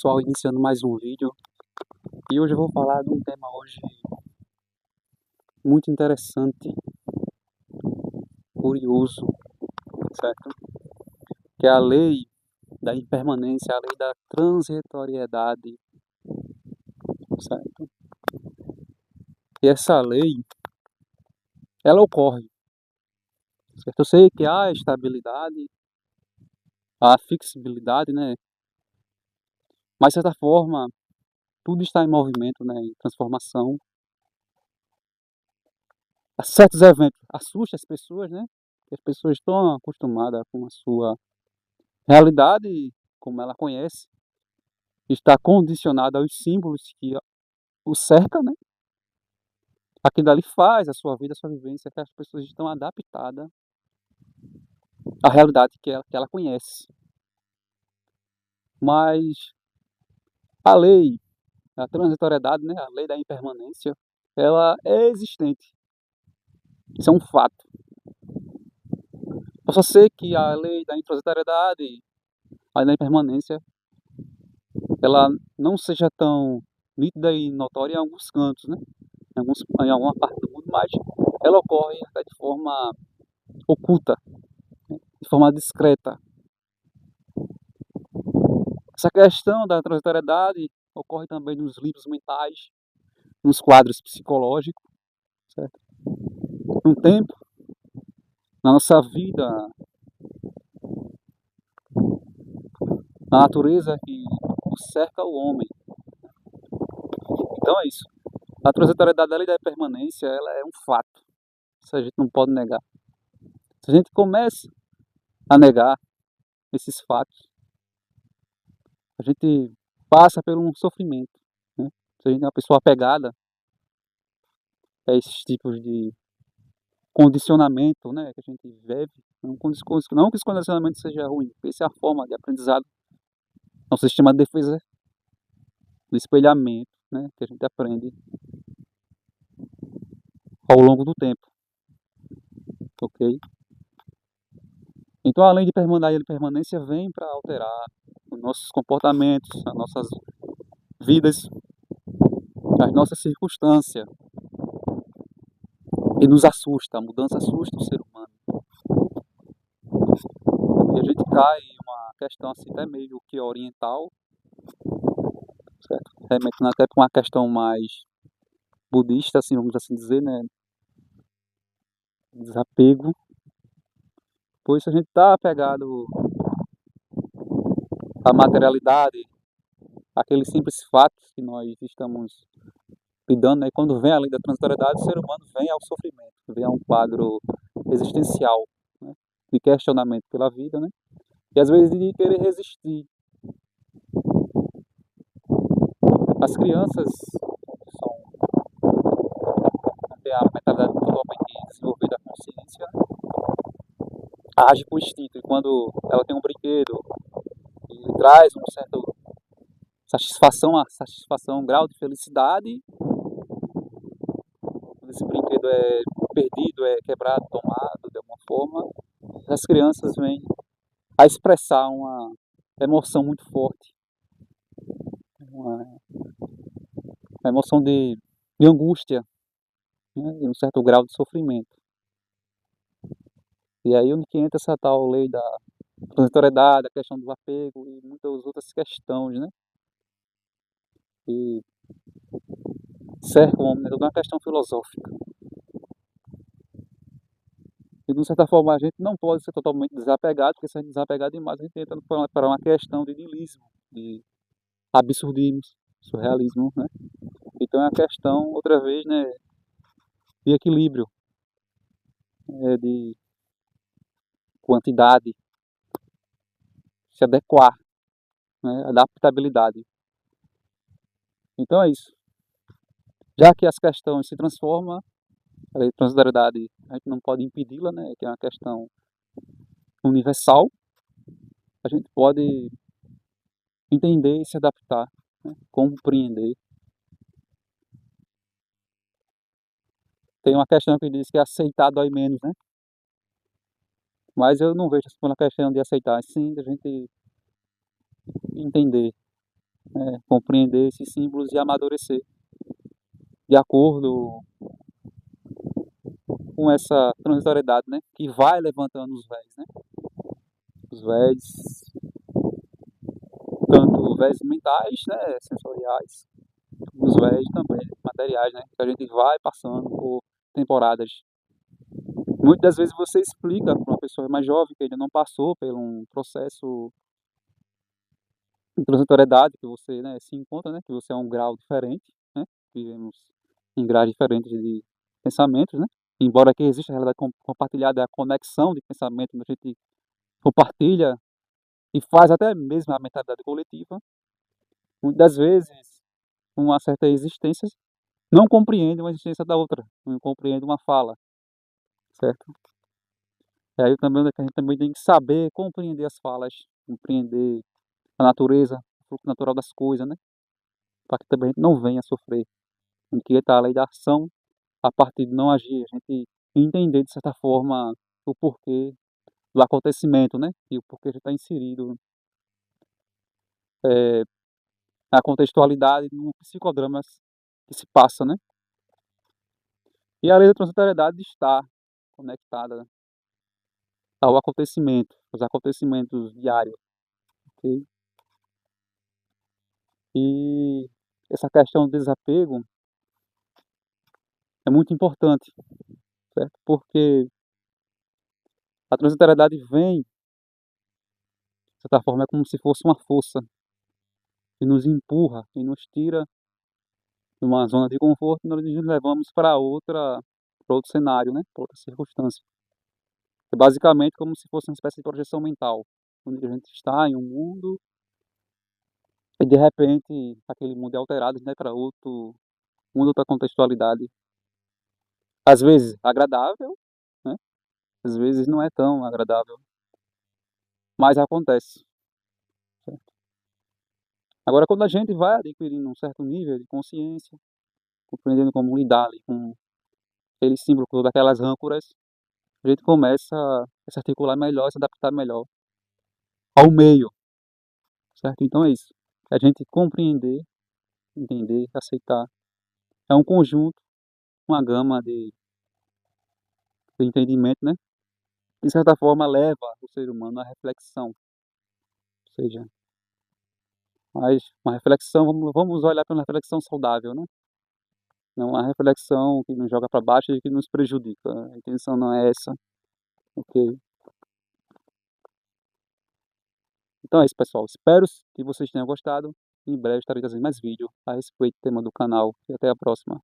pessoal, iniciando mais um vídeo. E hoje eu vou falar de um tema hoje muito interessante, curioso, certo? Que é a lei da impermanência, a lei da transitoriedade, certo? E essa lei, ela ocorre, certo? Eu sei que há estabilidade, há flexibilidade, né? Mas, de certa forma, tudo está em movimento, né? Em transformação. Certos eventos assustam as pessoas, né? As pessoas estão acostumadas com a sua realidade, como ela conhece, está condicionada aos símbolos que o cercam, né? Aquilo ali faz a sua vida, a sua vivência, que as pessoas estão adaptadas à realidade que ela conhece. Mas a lei, a transitoriedade, né? A lei da impermanência, ela é existente. Isso é um fato. Possa ser que a lei da intransitoriedade, a lei da impermanência, ela não seja tão nítida e notória em alguns cantos, né? Em alguma parte do mundo, mas ela ocorre até de forma oculta, de forma discreta. Essa questão da transitoriedade ocorre também nos livros mentais, nos quadros psicológicos, certo? Um tempo na nossa vida, na natureza que cerca o homem. Então é isso. A transitoriedade da lei da permanência, ela é um fato. Isso a gente não pode negar. Se a gente começa a negar esses fatos, a gente passa por um sofrimento, né? Se a gente é uma pessoa apegada a esses tipos de condicionamento, né, que a gente vive, não que esse condicionamento seja ruim, essa é a forma de aprendizado, nosso sistema de defesa do espelhamento, né, que a gente aprende ao longo do tempo, ok? Então, além de permanência vem para alterar os nossos comportamentos, as nossas vidas, as nossas circunstâncias, e nos assusta, a mudança assusta o ser humano. E a gente cai em uma questão assim até meio que oriental, certo? Remetendo até para uma questão mais budista, assim, vamos assim dizer, né? Desapego. Pois se a gente está apegado à materialidade, aqueles simples fatos que nós estamos lidando, né? Quando vem a lei da transitoriedade, o ser humano vem ao sofrimento, vem a um quadro existencial, né? De questionamento pela vida, né? E às vezes de querer resistir. As crianças são, não têm a mentalidade totalmente desenvolvida, a consciência, age por instinto. E quando ela tem um brinquedo e traz um certo satisfação, um grau de felicidade, quando esse brinquedo é perdido, é quebrado, tomado de alguma forma, as crianças vêm a expressar uma emoção muito forte, uma emoção de angústia, né, e um certo grau de sofrimento. E aí onde que entra essa tal lei da transitoriedade, a questão do apego e muitas outras questões, né? E cerca o homem, né? Toda uma questão filosófica. E de certa forma a gente não pode ser totalmente desapegado, porque se a gente desapegar demais, a gente entra para uma questão de niilismo, de absurdismo, surrealismo, né? Então é a questão, outra vez, né, de equilíbrio, de quantidade, se adequar, né, adaptabilidade. Então é isso. Já que as questões se transformam, a transitoriedade a gente não pode impedi-la, né, que é uma questão universal, a gente pode entender e se adaptar, né, compreender. Tem uma questão que diz que aceitar dói menos, né? Mas eu não vejo essa questão de aceitar, sim da gente entender compreender esses símbolos e amadurecer de acordo com essa transitoriedade, né? Que vai levantando os véis, né? Os véis, tanto véis mentais, né? Sensoriais, os véis também materiais, né? Que a gente vai passando por temporadas. Muitas das vezes você explica para uma pessoa mais jovem que ainda não passou por um processo de transitoriedade, que você, né, se encontra, né? Que você é um grau diferente, né? Vivemos em graus diferentes de pensamentos, né? Embora que exista a realidade compartilhada, a conexão de pensamento, a gente compartilha e faz até mesmo a mentalidade coletiva, muitas das vezes uma certa existência não compreende uma existência da outra, não compreende uma fala, certo? E aí também a gente também tem que saber compreender as falas, compreender a natureza, o fluxo natural das coisas, né? Para que também a gente não venha a sofrer. A gente está a lei da ação a partir de não agir, a gente entender de certa forma o porquê do acontecimento, né? E o porquê já está inserido na contextualidade no psicodrama que se passa, né? E a lei da transitoriedade está conectada ao acontecimento, aos acontecimentos diários, ok? E essa questão do desapego é muito importante, certo? Porque a transitoriedade vem, de certa forma, é como se fosse uma força que nos empurra e nos tira de uma zona de conforto e nós nos levamos para outro cenário, né? Para outra circunstância. É basicamente como se fosse uma espécie de projeção mental, onde a gente está em um mundo e de repente aquele mundo é alterado, né, para outro mundo, outra contextualidade. Às vezes agradável, né? Às vezes não é tão agradável, mas acontece. Certo? Agora, quando a gente vai adquirindo um certo nível de consciência, compreendendo como lidar ali com aquele símbolo, com todas aquelas âncoras, a gente começa a se articular melhor, se adaptar melhor ao meio, certo? Então é isso. É a gente compreender, entender, aceitar. É um conjunto, uma gama de entendimento, né? De certa forma leva o ser humano à reflexão, ou seja, mas uma reflexão, vamos olhar para uma reflexão saudável, né? Não uma reflexão que nos joga para baixo e que nos prejudica. A intenção não é essa, ok? Então é isso, pessoal. Espero que vocês tenham gostado. Em breve estarei trazendo mais vídeo a respeito do tema do canal. E até a próxima.